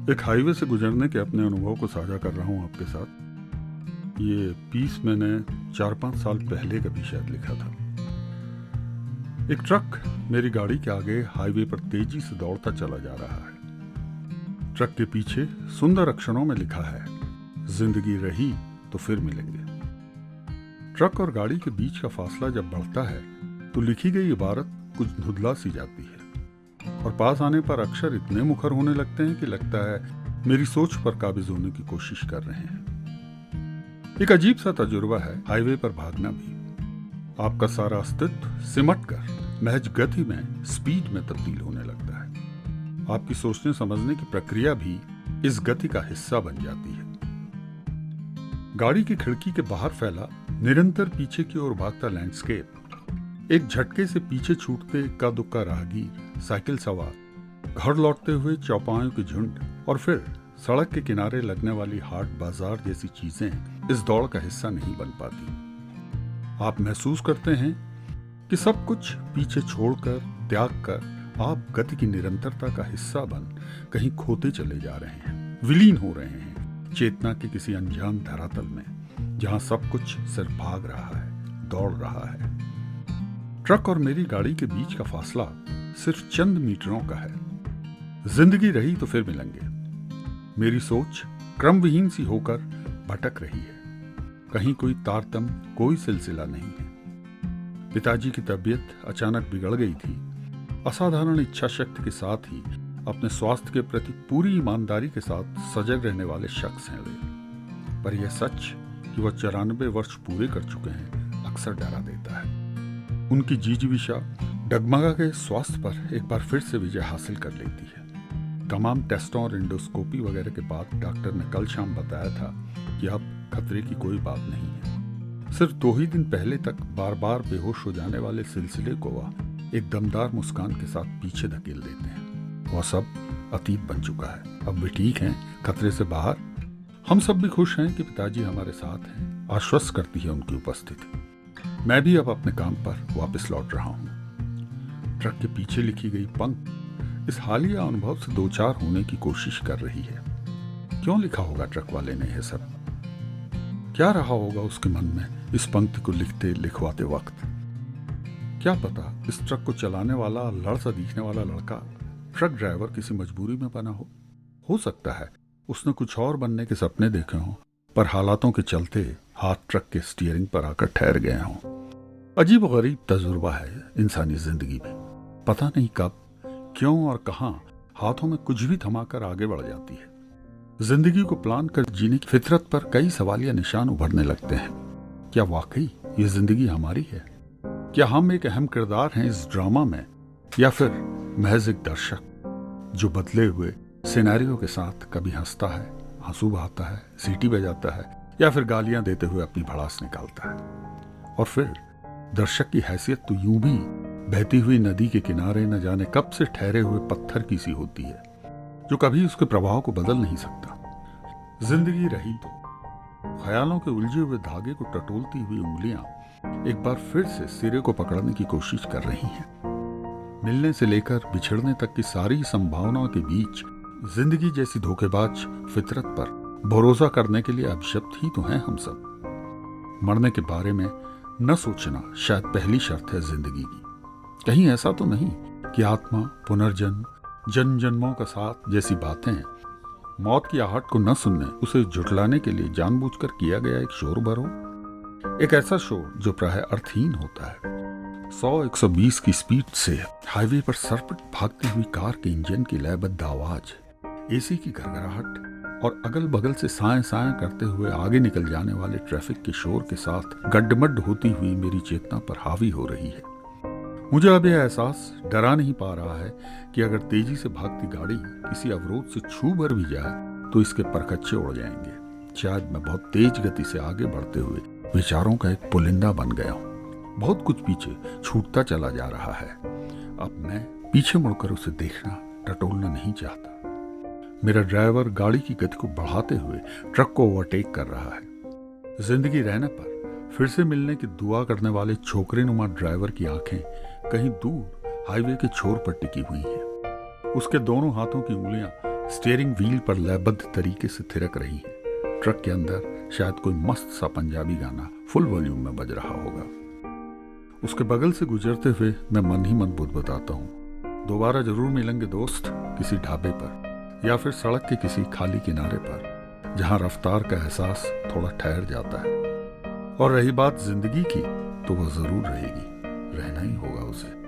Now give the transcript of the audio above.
एक हाईवे से गुजरने के अपने अनुभव को साझा कर रहा हूँ आपके साथ। ये पीस मैंने 4-5 साल पहले कभी शायद लिखा था। एक ट्रक मेरी गाड़ी के आगे हाईवे पर तेजी से दौड़ता चला जा रहा है। ट्रक के पीछे सुंदर अक्षरों में लिखा है, जिंदगी रही तो फिर मिलेंगे। ट्रक और गाड़ी के बीच का फासला जब बढ़ता है तो लिखी गई इबारत कुछ धुंधला सी जाती है और पास आने पर अक्षर इतने मुखर होने लगते हैं कि लगता है मेरी सोच पर काबिज होने की कोशिश कर रहे हैं। एक अजीब सा तजुर्बा है हाईवे पर भागना भी। आपका सारा अस्तित्व सिमट कर महज गति में, स्पीड में तब्दील होने लगता है। आपकी सोचने समझने की प्रक्रिया भी इस गति का हिस्सा बन जाती है। गाड़ी की खिड़की के बाहर फैला निरंतर पीछे की ओर भागता लैंडस्केप, एक झटके से पीछे छूटते इक्का दुक्का राहगीर, साइकिल सवार, घर लौटते हुए चौपायों के झुंड और फिर सड़क के किनारे लगने वाली हाट बाजार जैसी चीजें इस दौड़ का हिस्सा नहीं बन पाती। आप महसूस करते हैं कि सब कुछ पीछे छोड़कर, त्याग कर आप गति की निरंतरता का हिस्सा बन कहीं खोते चले जा रहे हैं, विलीन हो रहे हैं चेतना के किसी अनजान धरातल में, जहां सब कुछ सिर्फ भाग रहा है, दौड़ रहा है। ट्रक और मेरी गाड़ी के बीच का फासला सिर्फ चंद मीटरों का है। जिंदगी रही तो फिर मिलेंगे। मेरी सोच क्रमविहीन सी होकर भटक रही है। कहीं कोई तारतम, कोई सिलसिला नहीं है। पिताजी की तबीयत अचानक बिगड़ गई थी। असाधारण इच्छा शक्ति के साथ ही अपने स्वास्थ्य के प्रति पूरी ईमानदारी के साथ सजग रहने वाले शख्स हैं वे। पर यह सच कि वह 94 वर्ष पूरे कर चुके हैं अक्सर डरा देता है। उनकी जीजीविषा डगमगा के स्वास्थ्य पर एक बार फिर से विजय हासिल कर लेती है। तमाम टेस्टों और इंडोस्कोपी वगैरह के बाद डॉक्टर ने कल शाम बताया था कि अब खतरे की कोई बात नहीं है। सिर्फ 2 ही दिन पहले तक बार बार बेहोश हो जाने वाले सिलसिले को वह एक दमदार मुस्कान के साथ पीछे धकेल देते हैं। वह सब अतीत बन चुका है। अब वे ठीक हैं, खतरे से बाहर। हम सब भी खुश हैं कि पिताजी हमारे साथ हैं। आश्वस्त करती है उनकी उपस्थिति। मैं भी अब अपने काम पर वापस लौट रहा हूं। ट्रक के पीछे लिखी गई पंक्ति इस हालिया अनुभव से दो चार होने की कोशिश कर रही है। क्यों लिखा होगा ट्रक वाले ने यह सब? क्या रहा होगा उसके मन में इस पंक्ति को लिखते लिखवाते वक्त? क्या पता इस ट्रक को चलाने वाला लड़ सा दिखने वाला लड़का ट्रक ड्राइवर किसी मजबूरी में बना हो सकता है उसने कुछ और बनने के सपने देखे हों, पर हालातों के चलते हाथ ट्रक के स्टीयरिंग पर आकर ठहर गए हों। अजीब गरीब तजुर्बा है इंसानी जिंदगी में। पता नहीं कब, क्यों और कहां हाथों में कुछ भी थमाकर आगे बढ़ जाती है। जिंदगी को प्लान कर जीने की फितरत पर कई सवालिया निशान उभरने लगते हैं। क्या वाकई ये जिंदगी हमारी है? क्या हम एक अहम किरदार हैं इस ड्रामा में, या फिर महज एक दर्शक जो बदले हुए सिनेरियो के साथ कभी हंसता है, आंसू बहाता है, सीटी बजाता है, या फिर गालियां देते हुए अपनी भड़ास निकालता है। और फिर दर्शक की हैसियत तो यूं भी बहती हुई नदी के किनारे न जाने कब से ठहरे हुए पत्थर की सी होती है, जो कभी उसके प्रभाव को बदल नहीं सकता। जिंदगी रही तो ख्यालों के उलझे हुए धागे को टटोलती हुई उंगलियां एक बार फिर से सिरे को पकड़ने की कोशिश कर रही हैं। मिलने से लेकर बिछड़ने तक की सारी संभावनाओं के बीच जिंदगी जैसी धोखेबाज फितरत पर भरोसा करने के लिए अभिशप्त ही तो हैं हम सब। मरने के बारे में न सोचना शायद पहली शर्त है जिंदगी की। कहीं ऐसा तो नहीं कि आत्मा, पुनर्जन्म, जन्म जन्मों का साथ जैसी बातें मौत की आहट को न सुनने, उसे झुठलाने के लिए जानबूझकर किया गया एक शोर भरो, एक ऐसा शोर जो प्राय अर्थहीन होता है। 100-120 की स्पीड से हाईवे पर सरपट भागती हुई कार के इंजन की लयबद्ध आवाज, एसी की घरघराहट और अगल बगल से साएं साएं करते हुए आगे निकल जाने वाले ट्रैफिक के शोर के साथ गड्डमड्ड होती हुई मेरी चेतना पर हावी हो रही है। मुझे अब यह एहसास डरा नहीं पा रहा है कि अगर तेजी से भागती गाड़ी किसी अवरोध से छू भर भी जाए तो इसके परखच्चे उड़ जाएंगे। शायद मैं बहुत तेज गति से आगे बढ़ते हुए विचारों का एक पुलिंदा बन गया हूँ। बहुत कुछ पीछे छूटता चला जा रहा है। अब मैं पीछे मुड़कर उसे देखना, टटोलना नहीं चाहता। मेरा ड्राइवर गाड़ी की गति को बढ़ाते हुए ट्रक को ओवरटेक कर रहा है। जिंदगी रहने पर फिर से मिलने की दुआ करने वाले छोकरेनुमा ड्राइवर की आंखें कहीं दूर हाईवे के छोर पर टिकी हुई हैं। उसके दोनों हाथों की उंगलियां स्टीयरिंग व्हील पर लयबद्ध तरीके से थिरक रही हैं। ट्रक के अंदर शायद कोई मस्त सा पंजाबी गाना फुल वॉल्यूम में बज रहा होगा। उसके बगल से गुजरते हुए मैं मन ही मन बुदबुदाता हूँ, दोबारा जरूर मिलेंगे दोस्त, किसी ढाबे पर या फिर सड़क के किसी खाली किनारे पर, जहाँ रफ्तार का एहसास थोड़ा ठहर जाता है। और रही बात जिंदगी की, तो वह जरूर रहेगी, रहना ही होगा उसे।